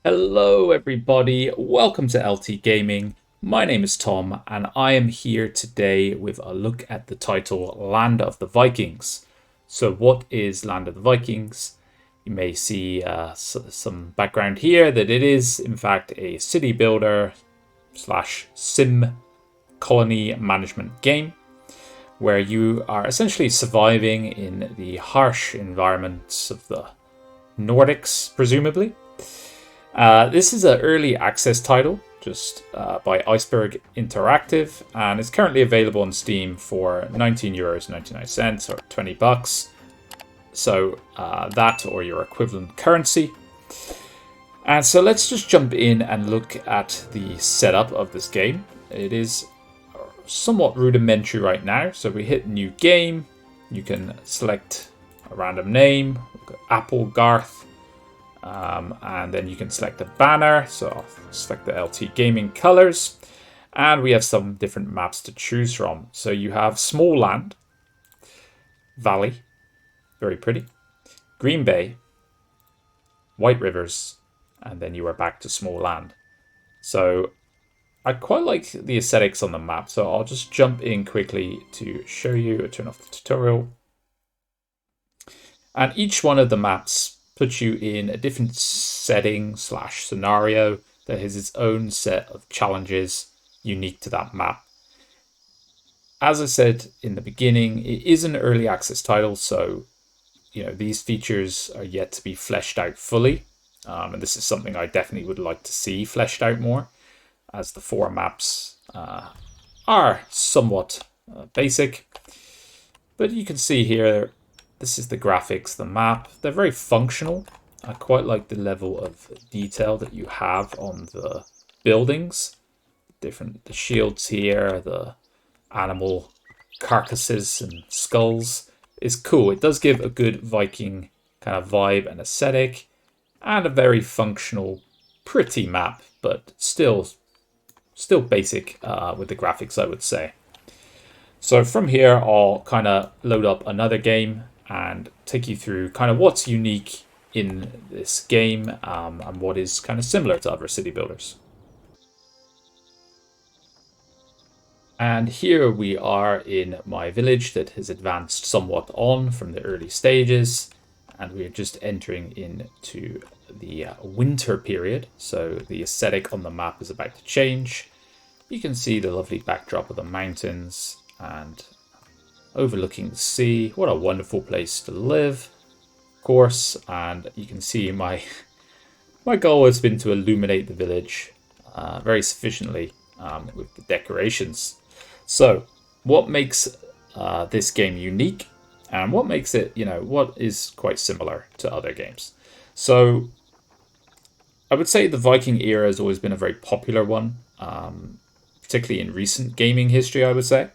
Hello, everybody. Welcome to LT Gaming. My name is Tom, and I am here today with a look at the title Land of the Vikings. So, what is Land of the Vikings? You may see some background here that it is, in fact, a city builder slash sim colony management game where you are essentially surviving in the harsh environments of the Nordics, presumably. This is an early access title, just by Iceberg Interactive, and it's currently available on Steam for €19.99 or $20. So that or your equivalent currency. And so let's just jump in and look at the setup of this game. It is somewhat rudimentary right now. So we hit new game. You can select a random name, Apple Garth. And then you can select a banner. So I'll select the LT Gaming colors. And we have some different maps to choose from. So you have Small Land, Valley, very pretty, Green Bay, White Rivers, and then you are back to Small Land. So I quite like the aesthetics on the map. So I'll just jump in quickly to show you, turn off the tutorial. And each one of the maps puts you in a different setting slash scenario that has its own set of challenges unique to that map. As I said in the beginning, it is an early access title, so these features are yet to be fleshed out fully. And this is something I definitely would like to see fleshed out more, as the four maps are somewhat basic. But you can see here, this is the graphics, the map. They're very functional. I quite like the level of detail that you have on the buildings. The shields here, the animal carcasses and skulls is cool. It does give a good Viking kind of vibe and aesthetic, and a very functional, pretty map, but still basic with the graphics, I would say. So from here, I'll kind of load up another game and take you through kind of what's unique in this game and what is kind of similar to other city builders. And here we are in my village that has advanced somewhat on from the early stages, and we are just entering into the winter period. So the aesthetic on the map is about to change. You can see the lovely backdrop of the mountains and overlooking the sea. What a wonderful place to live, of course. And you can see my goal has been to illuminate the village very sufficiently with the decorations. So what makes this game unique, and what makes it, what is quite similar to other games? So I would say the Viking era has always been a very popular one, particularly in recent gaming history, I would say.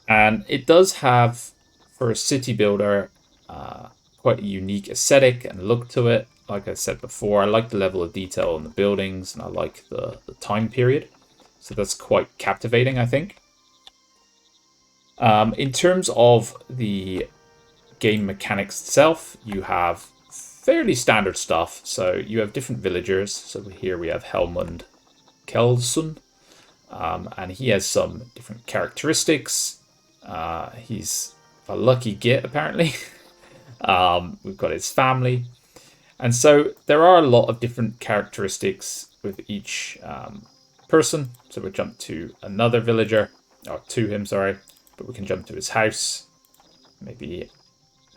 And it does have, for a city builder, quite a unique aesthetic and look to it. Like I said before, I like the level of detail on the buildings, and I like the time period. So that's quite captivating, I think. In terms of the game mechanics itself, you have fairly standard stuff. So you have different villagers. So here we have Helmund Kelsson, and he has some different characteristics. He's a lucky git, apparently. We've got his family. And so there are a lot of different characteristics with each person. So we'll jump to another villager, or to him, sorry. But we can jump to his house. Maybe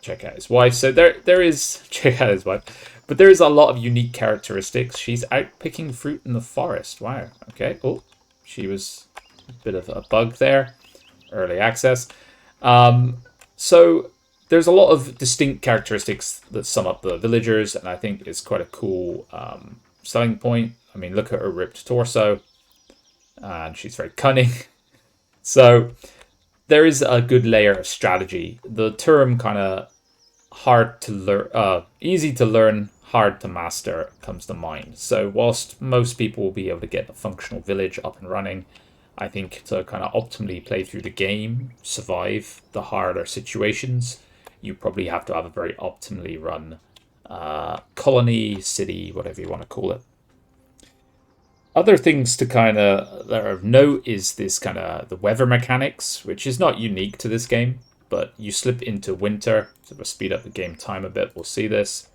check out his wife. So there is, check out his wife. But there is a lot of unique characteristics. She's out picking fruit in the forest. Wow. Okay. Oh, she was a bit of a bug there. Early access. So there's a lot of distinct characteristics that sum up the villagers, and I think it's quite a cool selling point. I mean, look at her ripped torso, and she's very cunning. So there is a good layer of strategy. The term kind of hard to learn, easy to learn, hard to master comes to mind. So whilst most people will be able to get a functional village up and running, I think to kind of optimally play through the game, survive the harder situations, you probably have to have a very optimally run colony, city, whatever you want to call it. Other things to kind of note is this kind of the weather mechanics, which is not unique to this game, but you slip into winter. So we'll speed up the game time a bit. We'll see this.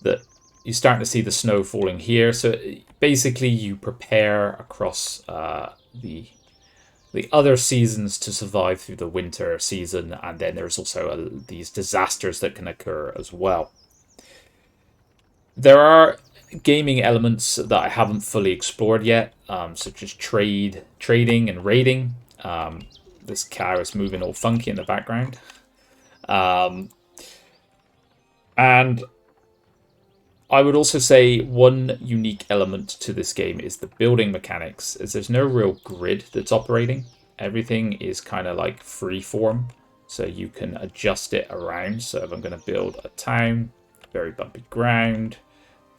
That you're starting to see the snow falling here. So basically, you prepare across the other seasons to survive through the winter season, and then there's also these disasters that can occur as well. There are gaming elements that I haven't fully explored yet, such as trading and raiding. This car is moving all funky in the background. And I would also say one unique element to this game is the building mechanics, as there's no real grid that's operating. Everything is kind of like freeform, so you can adjust it around. So if I'm going to build a town, very bumpy ground,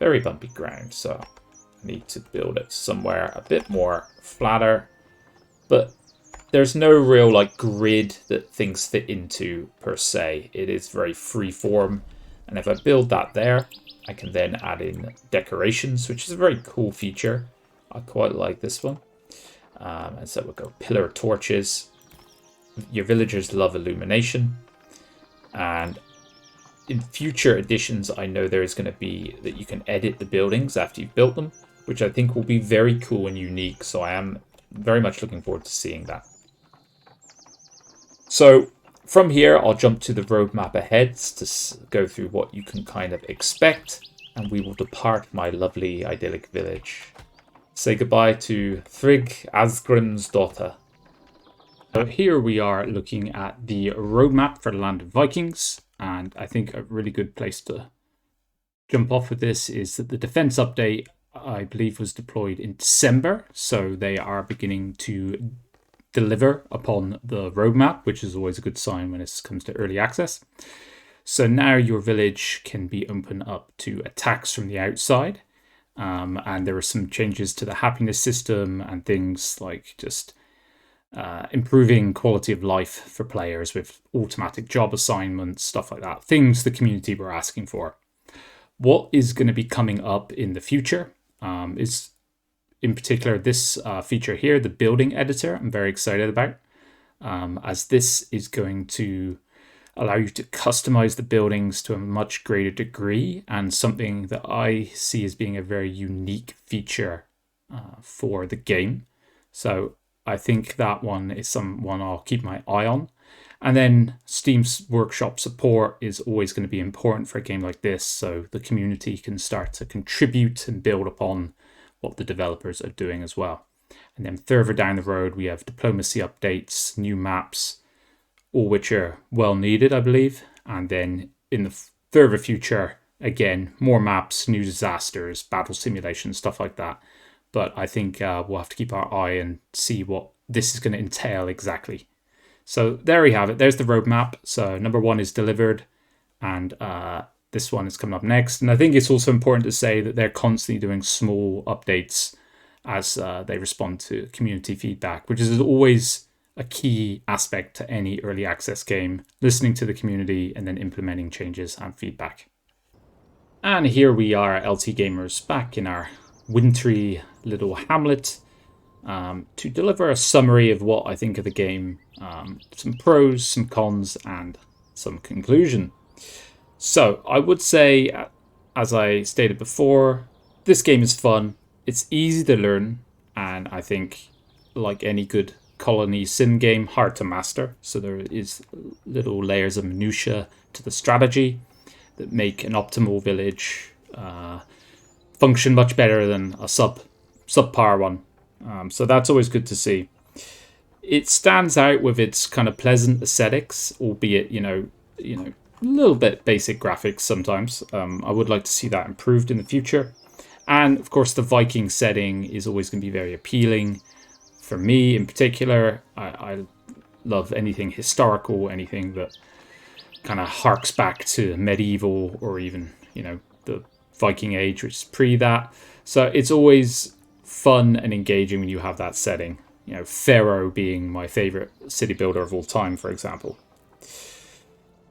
very bumpy ground, so I need to build it somewhere a bit more flatter. But there's no real like grid that things fit into per se. It is very freeform, and if I build that there, I can then add in decorations, which is a very cool feature. I quite like this one. And so we'll go pillar torches. Your villagers love illumination. And in future editions, I know there is going to be that you can edit the buildings after you've built them, which I think will be very cool and unique. So I am very much looking forward to seeing that. So from here, I'll jump to the roadmap ahead to go through what you can kind of expect, and we will depart my lovely idyllic village. Say goodbye to Frigg, Asgrim's daughter. So here we are looking at the roadmap for the Land of Vikings, and I think a really good place to jump off with this is that the defense update, I believe, was deployed in December, so they are beginning to deliver upon the roadmap, which is always a good sign when it comes to early access. So now your village can be open up to attacks from the outside, and there are some changes to the happiness system and things like just improving quality of life for players with automatic job assignments, stuff like that, things the community were asking for. What is going to be coming up in the future is in particular this feature here, the building editor. I'm very excited about, as this is going to allow you to customize the buildings to a much greater degree, and something that I see as being a very unique feature for the game. So I think that one is someone I'll keep my eye on. And then Steam's workshop support is always going to be important for a game like this, so the community can start to contribute and build upon what the developers are doing as well. And then further down the road, we have diplomacy updates, new maps, all which are well needed, I believe. And then in the further future, again, more maps, new disasters, battle simulations, stuff like that. But I think we'll have to keep our eye and see what this is going to entail exactly. So there we have it. There's the roadmap. So number 1 is delivered, and this one is coming up next. And I think it's also important to say that they're constantly doing small updates as they respond to community feedback, which is always a key aspect to any early access game, listening to the community and then implementing changes and feedback. And here we are, LT Gamers, back in our wintry little hamlet to deliver a summary of what I think of the game, some pros, some cons, and some conclusion. So I would say, as I stated before, this game is fun. It's easy to learn, and I think, like any good colony sim game, hard to master. So there is little layers of minutia to the strategy that make an optimal village function much better than a subpar one. So that's always good to see. It stands out with its kind of pleasant aesthetics, albeit a little bit basic graphics sometimes. I would like to see that improved in the future. And of course, the Viking setting is always going to be very appealing. For me in particular, I love anything historical, anything that kind of harks back to medieval or even, the Viking Age, which is pre that. So it's always fun and engaging when you have that setting. Pharaoh being my favorite city builder of all time, for example.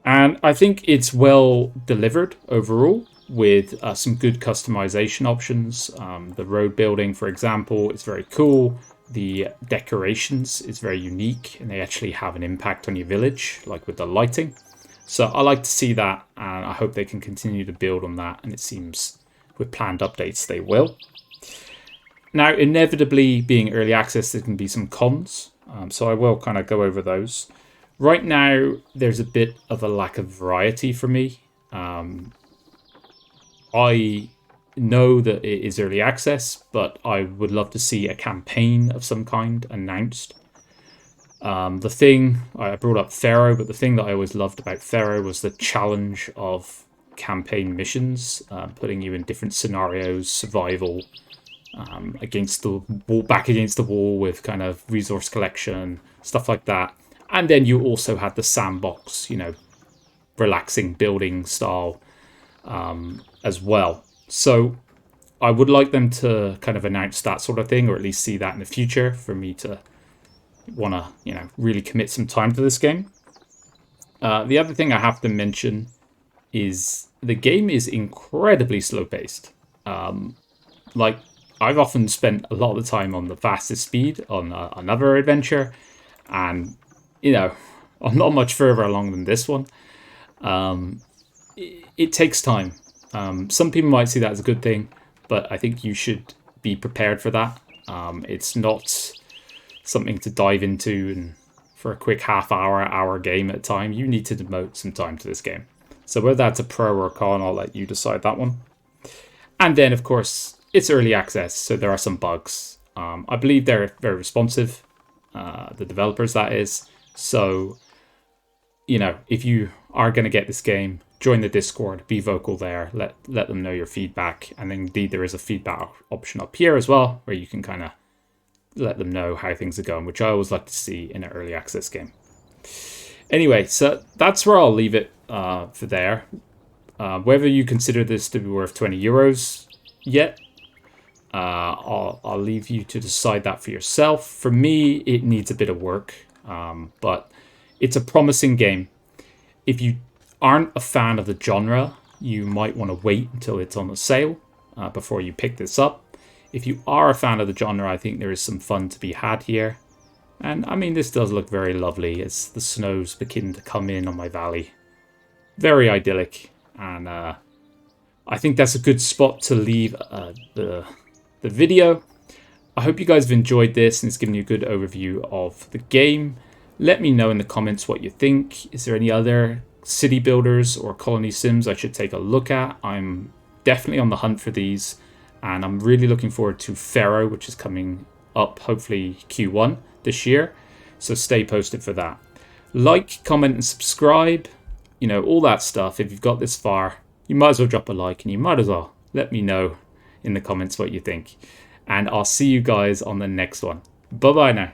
And I think it's well delivered overall with some good customization options. The road building, for example, is very cool. The decorations is very unique and they actually have an impact on your village, like with the lighting. So I like to see that, and I hope they can continue to build on that, and it seems with planned updates they will. Now, inevitably, being early access, there can be some cons, so I will kind of go over those. Right now, there's a bit of a lack of variety for me. I know that it is early access, but I would love to see a campaign of some kind announced. The thing, I brought up Pharaoh, but the thing that I always loved about Pharaoh was the challenge of campaign missions, putting you in different scenarios, survival, against the wall, back against the wall with kind of resource collection, stuff like that. And then you also had the sandbox, relaxing building style as well. So I would like them to kind of announce that sort of thing, or at least see that in the future for me to want to, really commit some time to this game. The other thing I have to mention is the game is incredibly slow paced. Like, I've often spent a lot of the time on the fastest speed on another adventure, and I'm not much further along than this one. It takes time. Some people might see that as a good thing, but I think you should be prepared for that. It's not something to dive into and for a quick hour game at a time. You need to devote some time to this game. So whether that's a pro or a con, I'll let you decide that one. And then, of course, it's early access, so there are some bugs. I believe they're very responsive, the developers, that is. So, if you are going to get this game, join the Discord, be vocal there, let them know your feedback. And then indeed, there is a feedback option up here as well, where you can kind of let them know how things are going, which I always like to see in an early access game. Anyway, so that's where I'll leave it for there. Whether you consider this to be worth €20 yet, I'll leave you to decide that for yourself. For me, it needs a bit of work, but it's a promising game. If you aren't a fan of the genre, you might want to wait until it's on a sale before you pick this up. If you are a fan of the genre, I think there is some fun to be had here. And I mean, this does look very lovely as the snows begin to come in on my valley. Very idyllic, and I think that's a good spot to leave the video. I hope you guys have enjoyed this and it's given you a good overview of the game. Let me know in the comments what you think. Is there any other city builders or colony sims I should take a look at? I'm definitely on the hunt for these, and I'm really looking forward to Pharaoh, which is coming up hopefully Q1 this year. So stay posted for that. Like, comment, and subscribe. All that stuff. If you've got this far, you might as well drop a like, and you might as well let me know in the comments what you think. And I'll see you guys on the next one. Bye-bye now.